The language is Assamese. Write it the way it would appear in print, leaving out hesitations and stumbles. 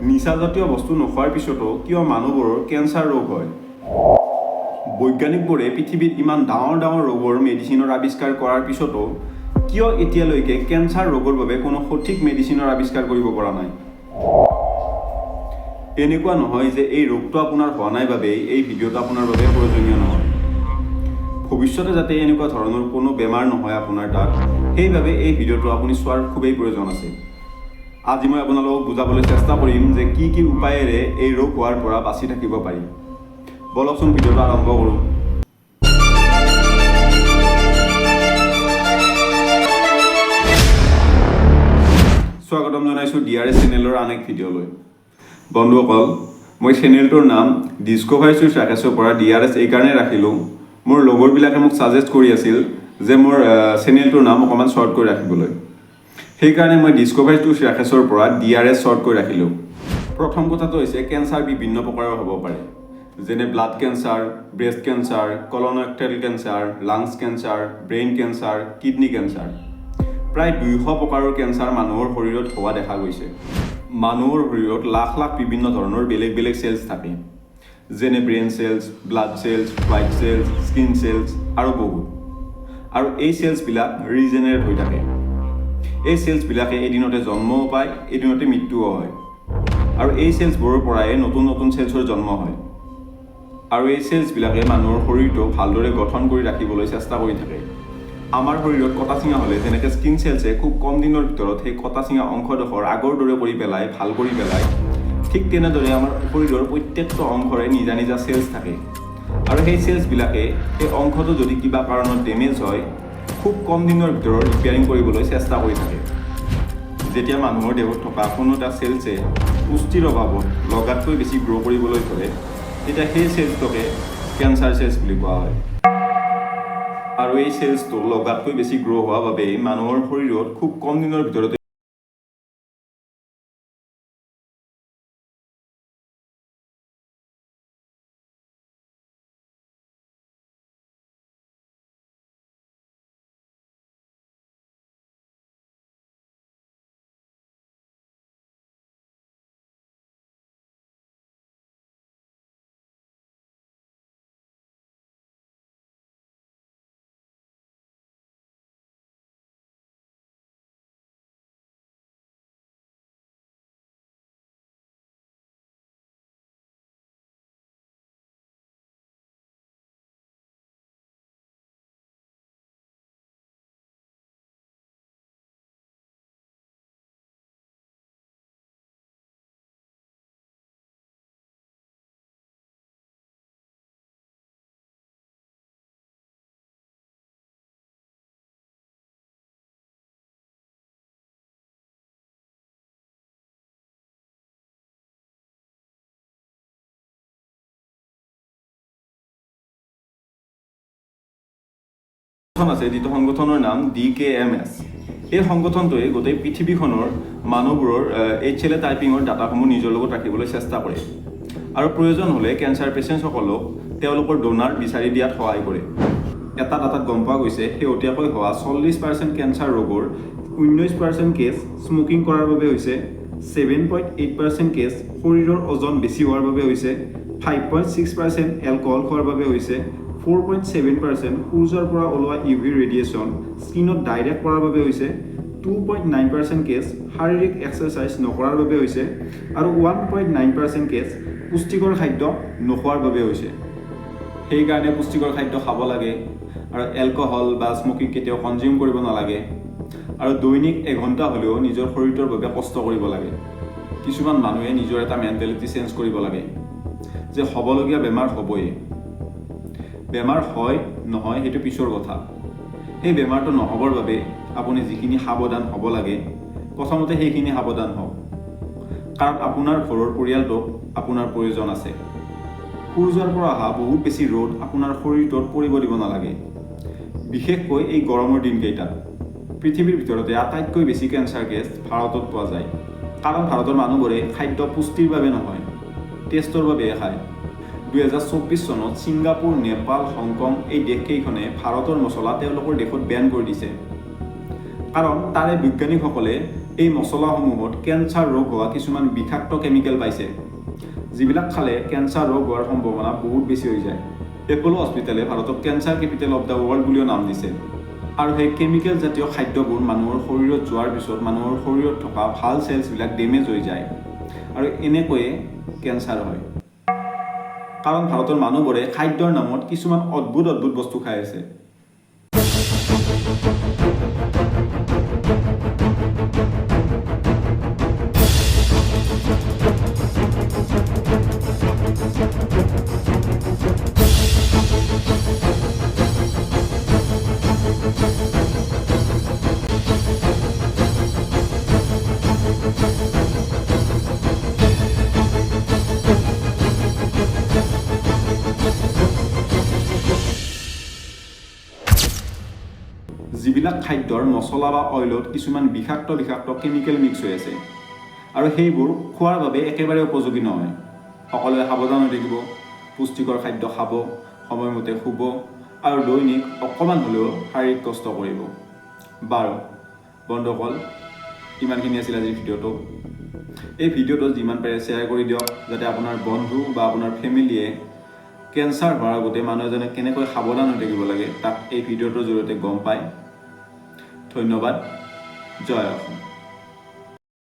নিচাজাতীয় বস্তু নোখোৱাৰ পিছতো কিয় মানুহবোৰৰ কেঞ্চাৰ ৰোগ হয়? বৈজ্ঞানিকবোৰে পৃথিৱীত ইমান ডাঙৰ ডাঙৰ ৰোগৰ মেডিচিনৰ আৱিষ্কাৰ কৰাৰ পিছতো কিয় এতিয়ালৈকে কেঞ্চাৰ ৰোগৰ বাবে কোনো সঠিক মেডিচিনৰ আৱিষ্কাৰ কৰিব পৰা নাই? এনেকুৱা নহয় যে এই ৰোগটো আপোনাৰ হোৱা নাই বাবেই এই ভিডিঅ'টো আপোনাৰ বাবে প্ৰয়োজনীয় নহয়। ভৱিষ্যতে যাতে এনেকুৱা ধৰণৰ কোনো বেমাৰ নহয় আপোনাৰ তাত, সেইবাবে এই ভিডিঅ'টো আপুনি চোৱাৰ খুবেই প্ৰয়োজন আছে। আজি মই আপোনালোকক বুজাবলৈ চেষ্টা কৰিম যে কি কি উপায়েৰে এই ৰোগ হোৱাৰ পৰা বাচি থাকিব পাৰি। বলকচোন ভিডিঅ'টো আৰম্ভ কৰোঁ। স্বাগতম জনাইছোঁ DRS চেনেলৰ আন এক ভিডিঅ'লৈ। বন্ধুসকল, মই চেনেলটোৰ নাম ডিস্কভাৰী উইথ ৰাকেশৰ পৰা DRS এইকাৰণে ৰাখিলোঁ, মোৰ লগৰবিলাকে মোক ছাজেষ্ট কৰি আছিল যে মোৰ চেনেলটোৰ নাম অকণমান শ্বৰ্ট কৰি ৰাখিবলৈ। সেইকাৰণে মই ডিস্কভাৰী উইথ ৰাকেশৰ পৰা DRS শ্বৰ্ট কৰি ৰাখিলোঁ। প্ৰথম কথাটো হৈছে কেঞ্চাৰ বিভিন্ন প্ৰকাৰৰ হ'ব পাৰে, যেনে blood cancer, breast cancer, colorectal cancer, lungs cancer, brain cancer, kidney cancer. প্ৰায় 200 প্ৰকাৰৰ কেঞ্চাৰ মানুহৰ শৰীৰত হোৱা দেখা গৈছে। মানুহৰ শৰীৰত লাখ লাখ বিভিন্ন ধৰণৰ বেলেগ বেলেগ চেলছ থাকে, যেনে brain cells, blood cells, white cells, skin cells আৰু বহুত। আৰু এই চেলছবিলাক ৰিজেনেৰেট হৈ থাকে। এই চেলছবিলাকে এদিনতে জন্মও পায়, এদিনতে মৃত্যুও হয়। আৰু এই চেলছবোৰৰ পৰাই নতুন নতুন চেলছৰ জন্ম হয়। আৰু এই চেলছবিলাকে মানুহৰ শৰীৰটো ভালদৰে গঠন কৰি ৰাখিবলৈ চেষ্টা কৰি থাকে। আমাৰ শৰীৰত কটা চিঙা হ'লে যেনেকৈ স্কিন চেলছে খুব কম দিনৰ ভিতৰত সেই কটা চিঙা অংশডোখৰ আগৰ দৰে কৰি পেলাই, ভাল কৰি পেলায়, ঠিক তেনেদৰে আমাৰ শৰীৰৰ প্ৰত্যেকটো অংশৰে নিজা নিজা চেলছ থাকে। আৰু সেই চেলছবিলাকে সেই অংশটো যদি কিবা কাৰণত ডেমেজ হয়, খুব কম দিনৰ ভিতৰত ৰিপেয়াৰিং কৰিবলৈ চেষ্টা কৰি থাকে। যেতিয়া মানুহৰ দেহত থকা কোনো এটা চেলছে পুষ্টিৰ অভাৱত লগাতকৈ বেছি গ্ৰ' কৰিবলৈ ধৰে, তেতিয়া সেই চেলছটোকে কেঞ্চাৰ চেলছ বুলি কোৱা হয়। আৰু এই চেলছটো লগাতকৈ বেছি গ্ৰ' হোৱা বাবেই মানুহৰ শৰীৰত খুব কম দিনৰ ভিতৰতে আছে, যিটো সংগঠনৰ নাম DKMS। এই সংগঠনটোৱে গোটেই পৃথিৱীখনৰ মানুহবোৰৰ HLA টাইপিঙৰ ডাটাসমূহ নিজৰ লগত ৰাখিবলৈ চেষ্টা কৰে আৰু প্ৰয়োজন হ'লে কেঞ্চাৰ পেচেণ্টসকলক তেওঁলোকৰ ডোনাৰ বিচাৰি দিয়াত সহায় কৰে। এটা ডাটাত গম পোৱা গৈছে শেহতীয়াকৈ হোৱা 40% কেঞ্চাৰ ৰোগৰ 19% কেছ স্মকিং কৰাৰ বাবে হৈছে, 7.8% কেছ শৰীৰৰ ওজন বেছি হোৱাৰ বাবে হৈছে, 5.6% এলকহল খোৱাৰ বাবে হৈছে, 4.7% সূৰ্যৰ পৰা ওলোৱা UV ৰেডিয়েশ্যন স্কিনত ডাইৰেক্ট পৰাৰ বাবে হৈছে, 2.9% কেছ শাৰীৰিক এক্সাৰচাইজ নকৰাৰ বাবে হৈছে, আৰু 1.9% কেছ পুষ্টিকৰ খাদ্য নোখোৱাৰ বাবে হৈছে। সেইকাৰণে পুষ্টিকৰ খাদ্য খাব লাগে আৰু এলকহল বা স্মকিং কেতিয়াও কনজিউম কৰিব নালাগে। আৰু দৈনিক 1 ঘণ্টা হ'লেও নিজৰ শৰীৰটোৰ বাবে কষ্ট কৰিব লাগে। কিছুমান মানুহে নিজৰ এটা মেণ্টেলিটি চেঞ্জ কৰিব লাগে যে হ'বলগীয়া বেমাৰ হ'বই। বেমাৰ হয় নহয় সেইটো পিছৰ কথা। সেই বেমাৰটো নহ'বৰ বাবে আপুনি যিখিনি সাৱধান হ'ব লাগে, প্ৰথমতে সেইখিনি সাৱধান হওক। কাৰণ আপোনাৰ ঘৰৰ পৰিয়ালটোক আপোনাৰ প্ৰয়োজন আছে। সূৰ্যৰ পৰা অহা বহুত বেছি ৰ'দ আপোনাৰ শৰীৰটোত পৰিব দিব নালাগে, বিশেষকৈ এই গৰমৰ দিনকেইটাত। পৃথিৱীৰ ভিতৰতে আটাইতকৈ বেছি কেঞ্চাৰ কেছ ভাৰতত পোৱা যায়। কাৰণ ভাৰতৰ মানুহবোৰে খাদ্য পুষ্টিৰ বাবে নহয়, টেষ্টৰ বাবেহে খায়। 2024 চনত ছিংগাপুৰ, নেপাল, হংকং এই দেশকেইখনে ভাৰতৰ মছলা তেওঁলোকৰ দেশত বেন কৰি দিছে। কাৰণ তাৰে বৈজ্ঞানিকসকলে এই মছলাসমূহত কেঞ্চাৰ ৰোগ হোৱা কিছুমান বিষাক্ত কেমিকেল পাইছে, যিবিলাক খালে কেঞ্চাৰ ৰোগ হোৱাৰ সম্ভাৱনা বহুত বেছি হৈ যায়। এপ'লো হস্পিটেলে ভাৰতক cancer capital of the world বুলিও নাম দিছে। আৰু সেই কেমিকেল জাতীয় খাদ্যবোৰ মানুহৰ শৰীৰত যোৱাৰ পিছত মানুহৰ শৰীৰত থকা ভাল চেলছবিলাক ডেমেজ হৈ যায় আৰু এনেকৈয়ে কেঞ্চাৰ হয়। কাৰণ ভাৰতৰ মানুহবোৰে খাদ্যৰ নামত কিছুমান অদ্ভুত বস্তু খাই আছে। যিবিলাক খাদ্যৰ মছলা বা অইলত কিছুমান বিষাক্ত কেমিকেল মিক্স হৈ আছে আৰু সেইবোৰ খোৱাৰ বাবে একেবাৰে উপযোগী নহয়। সকলোৱে সাৱধান হৈ থাকিব, পুষ্টিকৰ খাদ্য খাব, সময়মতে শুব আৰু দৈনিক অকণমান হ'লেও শাৰীৰিক কষ্ট কৰিব। বাৰু বন্ধুসকল, ইমানখিনি আছিল আজিৰ ভিডিঅ'টো। এই ভিডিঅ'টো যিমান পাৰে শ্বেয়াৰ কৰি দিয়ক, যাতে আপোনাৰ বন্ধু বা আপোনাৰ ফেমিলিয়ে কেঞ্চাৰ হোৱাৰ আগতে মানুহ এজনে কেনেকৈ সাৱধান হৈ থাকিব লাগে তাক এই ভিডিঅ'টোৰ জৰিয়তে গম পায়। ধন্যবাদ। জয় অসম।